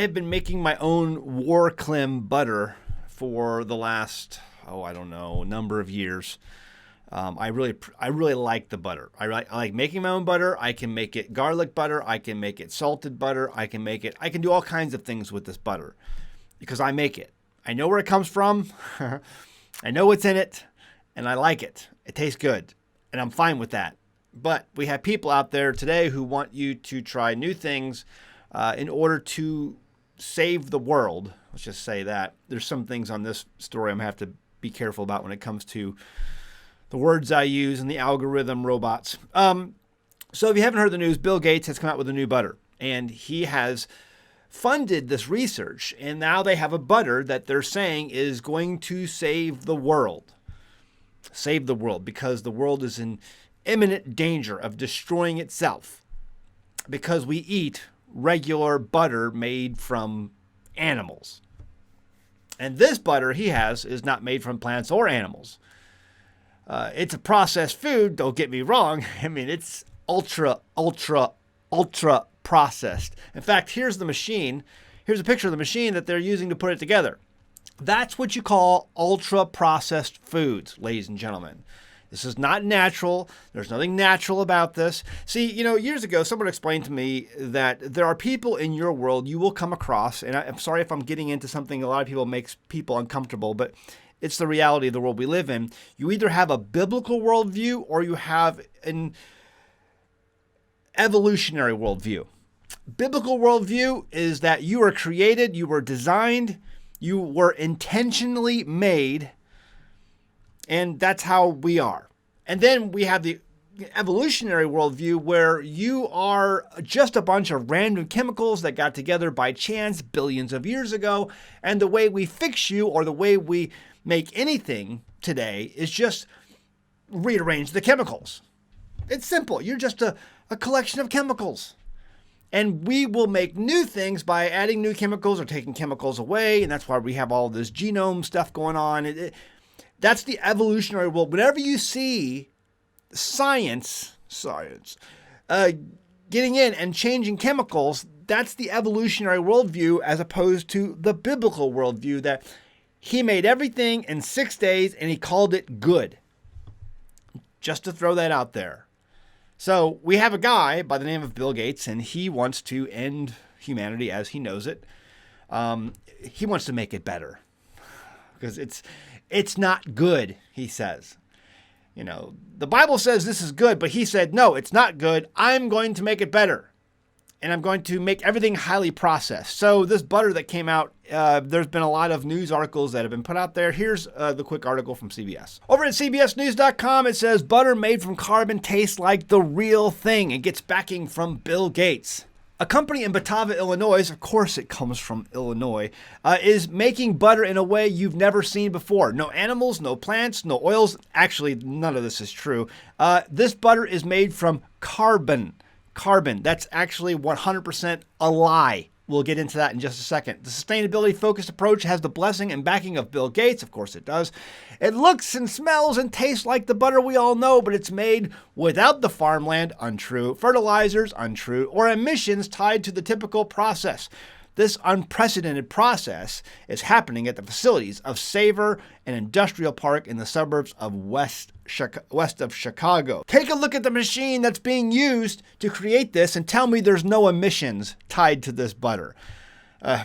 I have been making my own Warclim butter for the last, number of years. I really like the butter. I like making my own butter. I can make it garlic butter. I can make it salted butter. I can do all kinds of things with this butter because I make it. I know where it comes from. I know what's in it, and I like it. It tastes good, and I'm fine with that. But we have people out there today who want you to try new things in order to save the world. Let's just say that. There's some things on this story I'm going to have to be careful about when it comes to the words I use and the algorithm robots. So if you haven't heard the news, Bill Gates has come out with a new butter, and he has funded this research, and now they have a butter that they're saying is going to save the world. Save the world, because the world is in imminent danger of destroying itself because we eat regular butter made from animals. And this butter he has is not made from plants or animals. It's a processed food, don't get me wrong. I mean, it's ultra processed. In fact, here's the machine. Here's a picture of the machine that they're using to put it together. That's what you call ultra processed foods, ladies and gentlemen. This is not natural. There's nothing natural about this. See, years ago, someone explained to me that there are people in your world you will come across, and I'm sorry if I'm getting into something a lot of people makes people uncomfortable, but it's the reality of the world we live in. You either have a biblical worldview or you have an evolutionary worldview. Biblical worldview is that you were created, you were designed, you were intentionally made, and that's how we are. And then we have the evolutionary worldview where you are just a bunch of random chemicals that got together by chance billions of years ago. And the way we fix you or the way we make anything today is just rearrange the chemicals. It's simple. You're just a collection of chemicals. And we will make new things by adding new chemicals or taking chemicals away. And that's why we have all this genome stuff going on. That's the evolutionary world. Whenever you see science getting in and changing chemicals, that's the evolutionary worldview as opposed to the biblical worldview that he made everything in 6 days and he called it good. Just to throw that out there. So we have a guy by the name of Bill Gates, and he wants to end humanity as he knows it. He wants to make it better because it's not good, he says. The Bible says this is good, but he said, no, it's not good. I'm going to make it better. And I'm going to make everything highly processed. So this butter that came out, there's been a lot of news articles that have been put out there. Here's the quick article from CBS. Over at CBSNews.com, it says butter made from carbon tastes like the real thing. It gets backing from Bill Gates. A company in Batavia, Illinois, of course it comes from Illinois, is making butter in a way you've never seen before. No animals, no plants, no oils. Actually, none of this is true. This butter is made from carbon. That's actually 100% a lie. We'll get into that in just a second. The sustainability-focused approach has the blessing and backing of Bill Gates. Of course it does. It looks and smells and tastes like the butter we all know, but it's made without the farmland, untrue, fertilizers, untrue, or emissions tied to the typical process. This unprecedented process is happening at the facilities of Savor, an industrial park in the suburbs of west of Chicago. Take a look at the machine that's being used to create this and tell me there's no emissions tied to this butter.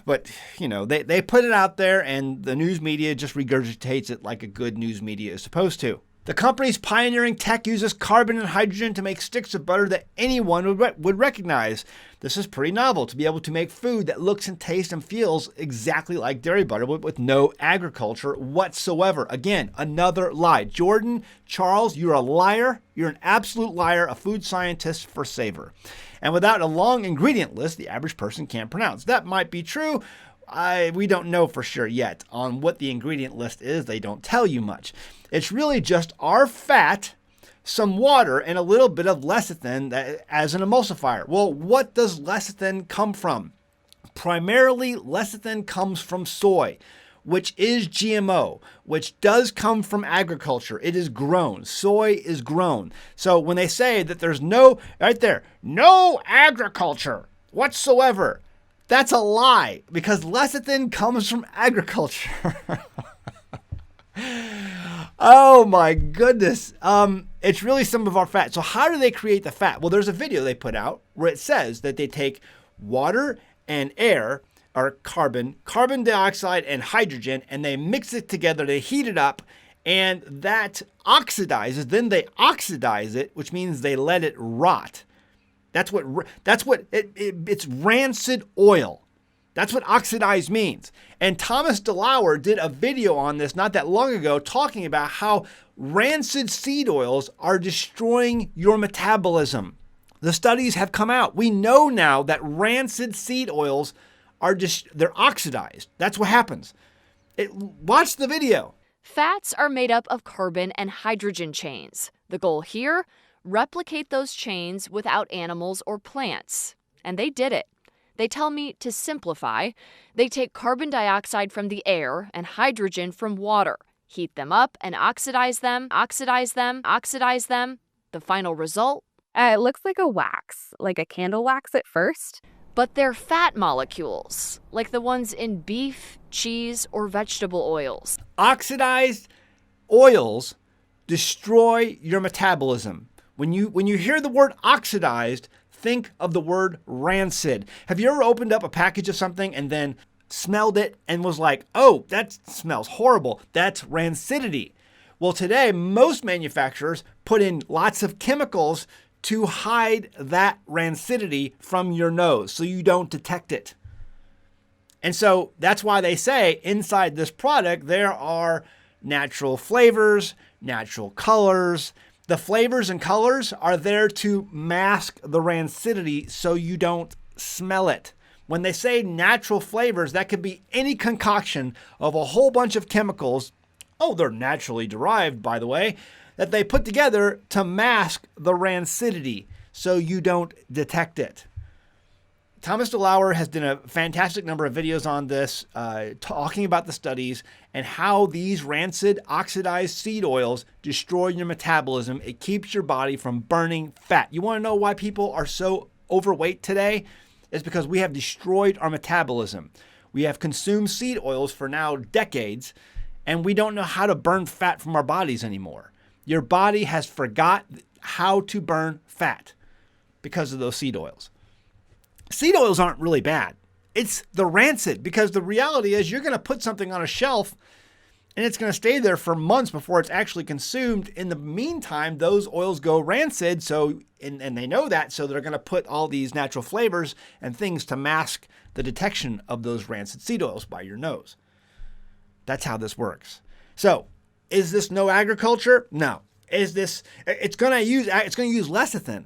But they put it out there and the news media just regurgitates it like a good news media is supposed to. The company's pioneering tech uses carbon and hydrogen to make sticks of butter that anyone would recognize. This is pretty novel, to be able to make food that looks and tastes and feels exactly like dairy butter with no agriculture whatsoever. Again, another lie. Jordan, Charles, you're a liar. You're an absolute liar, a food scientist for Savor. And without a long ingredient list, the average person can't pronounce. That might be true. We don't know for sure yet on what the ingredient list is. They don't tell you much. It's really just our fat, some water, and a little bit of lecithin as an emulsifier. Well, what does lecithin come from? Primarily, lecithin comes from soy, which is GMO, which does come from agriculture. It is grown. Soy is grown. So when they say that there's no agriculture whatsoever, That's a lie, because lecithin comes from agriculture. Oh my goodness. It's really some of our fat. So how do they create the fat? Well, there's a video they put out where it says that they take water and air, or carbon dioxide and hydrogen, and they mix it together, they heat it up, and that oxidizes. Then they oxidize it, which means they let it rot. It's rancid oil. That's what oxidized means. And Thomas DeLauer did a video on this not that long ago talking about how rancid seed oils are destroying your metabolism. The studies have come out. We know now that rancid seed oils they're oxidized. That's what happens. Watch the video. Fats are made up of carbon and hydrogen chains. The goal here, replicate those chains without animals or plants. And they did it. They tell me to simplify. They take carbon dioxide from the air and hydrogen from water, heat them up and oxidize them. The final result? It looks like a wax, like a candle wax at first. But they're fat molecules, like the ones in beef, cheese, or vegetable oils. Oxidized oils destroy your metabolism. When you hear the word oxidized, think of the word rancid. Have you ever opened up a package of something and then smelled it and was like, oh, that smells horrible? That's rancidity. Well, today, most manufacturers put in lots of chemicals to hide that rancidity from your nose so you don't detect it. And so that's why they say inside this product, there are natural flavors, natural colors. The flavors and colors are there to mask the rancidity so you don't smell it. When they say natural flavors, that could be any concoction of a whole bunch of chemicals. Oh, they're naturally derived, by the way, that they put together to mask the rancidity so you don't detect it. Thomas DeLauer has done a fantastic number of videos on this, talking about the studies and how these rancid, oxidized seed oils destroy your metabolism. It keeps your body from burning fat. You want to know why people are so overweight today? It's because we have destroyed our metabolism. We have consumed seed oils for now decades, and we don't know how to burn fat from our bodies anymore. Your body has forgot how to burn fat because of those seed oils. Seed oils aren't really bad. It's the rancid, because the reality is you're going to put something on a shelf and it's going to stay there for months before it's actually consumed. In the meantime, those oils go rancid, and they know that, so they're going to put all these natural flavors and things to mask the detection of those rancid seed oils by your nose. That's how this works. So, is this no agriculture? No. It's going to use lecithin.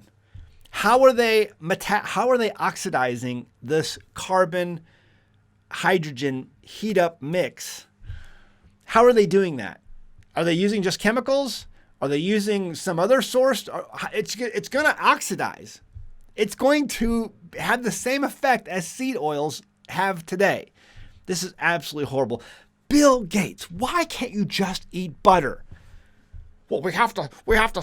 How are they oxidizing this carbon hydrogen heat up mix? How are they doing that? Are they using just chemicals? Are they using some other source? It's going to oxidize. It's going to have the same effect as seed oils have today. This is absolutely horrible. Bill Gates, why can't you just eat butter? Well, we have to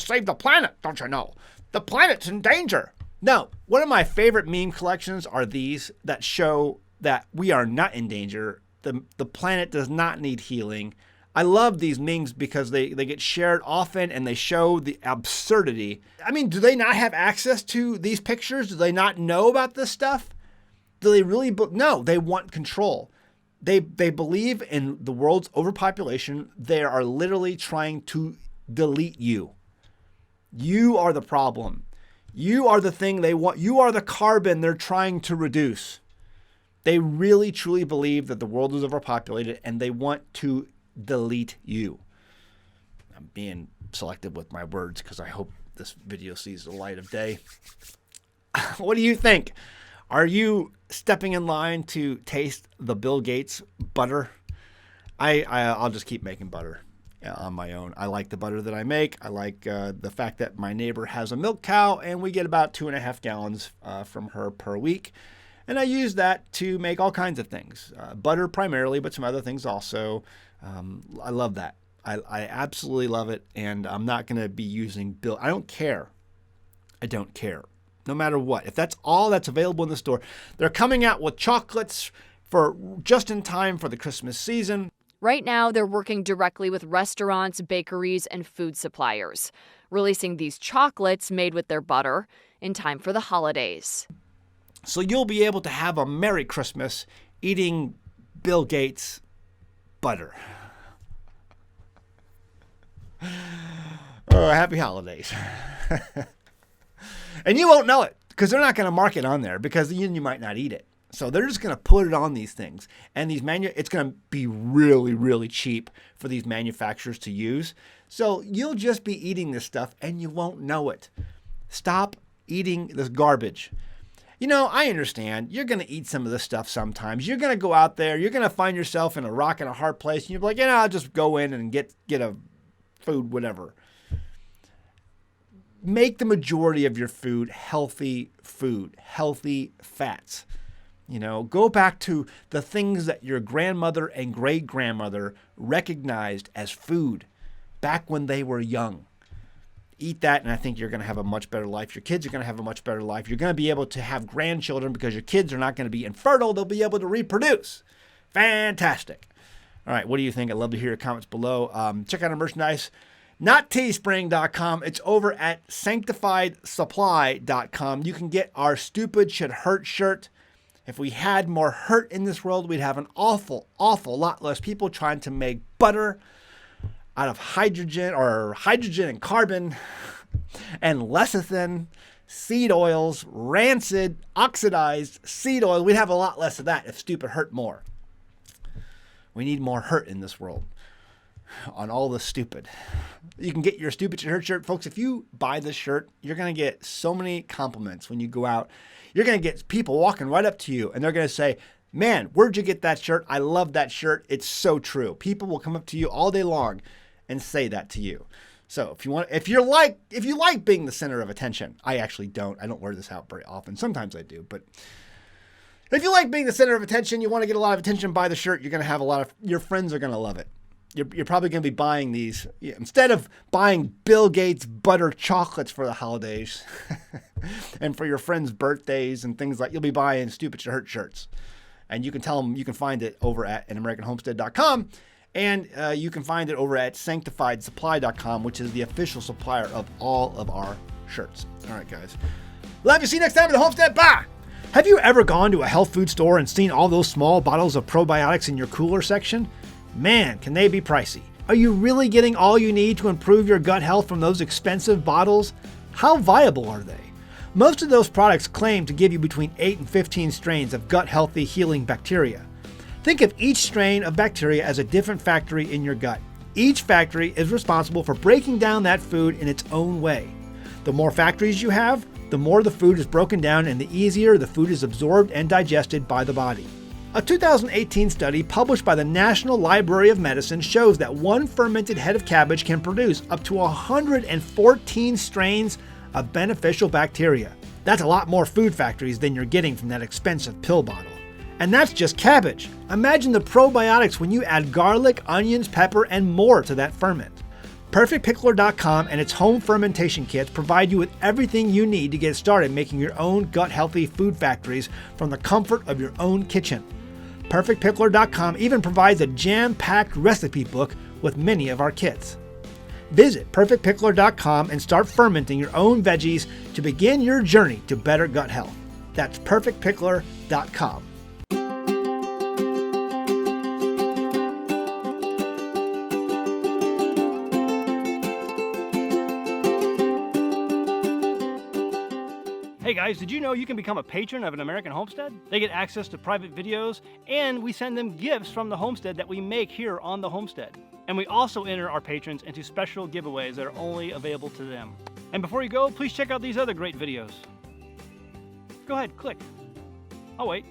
save the planet, don't you know? The planet's in danger. No, one of my favorite meme collections are these that show that we are not in danger. The planet does not need healing. I love these memes because they get shared often and they show the absurdity. I mean, do they not have access to these pictures? Do they not know about this stuff? Do they really? No, they want control. They believe in the world's overpopulation. They are literally trying to delete you. You are the problem. You are the thing they want. You are the carbon they're trying to reduce. They really, truly believe that the world is overpopulated and they want to delete you. I'm being selective with my words because I hope this video sees the light of day. What do you think? Are you stepping in line to taste the Bill Gates butter? I'll just keep making butter on my own. I like the butter that I make. I like the fact that my neighbor has a milk cow and we get about 2.5 gallons from her per week. And I use that to make all kinds of things. Butter primarily, but some other things also. I love that. I absolutely love it. And I'm not going to be using Bill. I don't care. no matter what. If that's all that's available in the store, they're coming out with chocolates for just in time for the Christmas season. Right now, they're working directly with restaurants, bakeries, and food suppliers, releasing these chocolates made with their butter in time for the holidays. So you'll be able to have a Merry Christmas eating Bill Gates butter. Oh, happy holidays. And you won't know it because they're not going to mark it on there because you might not eat it. So they're just going to put it on these things. And it's going to be really, really cheap for these manufacturers to use. So you'll just be eating this stuff and you won't know it. Stop eating this garbage. You know, I understand. You're going to eat some of this stuff sometimes. You're going to go out there. You're going to find yourself in a rock and a hard place. And you're like, I'll just go in and get a food, whatever. Make the majority of your food healthy food, healthy fats. Go back to the things that your grandmother and great-grandmother recognized as food back when they were young. Eat that, and I think you're going to have a much better life. Your kids are going to have a much better life. You're going to be able to have grandchildren because your kids are not going to be infertile. They'll be able to reproduce. Fantastic. All right, what do you think? I'd love to hear your comments below. Check out our merchandise. Not teespring.com. It's over at sanctifiedsupply.com. You can get our Stupid Should Hurt shirt. If we had more hurt in this world, we'd have an awful, awful lot less people trying to make butter out of hydrogen and carbon and lecithin, seed oils, rancid, oxidized seed oil. We'd have a lot less of that if stupid hurt more. We need more hurt in this world on all the stupid. You can get your Stupid Should Hurt shirt. Folks, if you buy this shirt, you're going to get so many compliments when you go out. You're going to get people walking right up to you, and they're going to say, man, where'd you get that shirt? I love that shirt. It's so true. People will come up to you all day long and say that to you. So if you like being the center of attention, I actually don't. I don't wear this out very often. Sometimes I do, but if you like being the center of attention, you want to get a lot of attention, buy the shirt. You're going to have your friends are going to love it. You're probably going to be buying these. Instead of buying Bill Gates butter chocolates for the holidays and for your friends' birthdays and things you'll be buying Stupid Should Hurt shirts. And you can tell them you can find it over at anamericanhomestead.com. And you can find it over at sanctifiedsupply.com, which is the official supplier of all of our shirts. All right, guys. Love you. See you next time at the Homestead. Bye. Have you ever gone to a health food store and seen all those small bottles of probiotics in your cooler section? Man, can they be pricey. Are you really getting all you need to improve your gut health from those expensive bottles? How viable are they? Most of those products claim to give you between 8 and 15 strains of gut-healthy healing bacteria. Think of each strain of bacteria as a different factory in your gut. Each factory is responsible for breaking down that food in its own way. The more factories you have, the more the food is broken down and the easier the food is absorbed and digested by the body. A 2018 study published by the National Library of Medicine shows that one fermented head of cabbage can produce up to 114 strains of beneficial bacteria. That's a lot more food factories than you're getting from that expensive pill bottle. And that's just cabbage. Imagine the probiotics when you add garlic, onions, pepper, and more to that ferment. PerfectPickler.com and its home fermentation kits provide you with everything you need to get started making your own gut-healthy food factories from the comfort of your own kitchen. PerfectPickler.com even provides a jam-packed recipe book with many of our kits. Visit PerfectPickler.com and start fermenting your own veggies to begin your journey to better gut health. That's PerfectPickler.com. Hey guys, did you know you can become a patron of An American Homestead? They get access to private videos, and we send them gifts from the homestead that we make here on the homestead. And we also enter our patrons into special giveaways that are only available to them. And before you go, please check out these other great videos. Go ahead, click. I'll wait.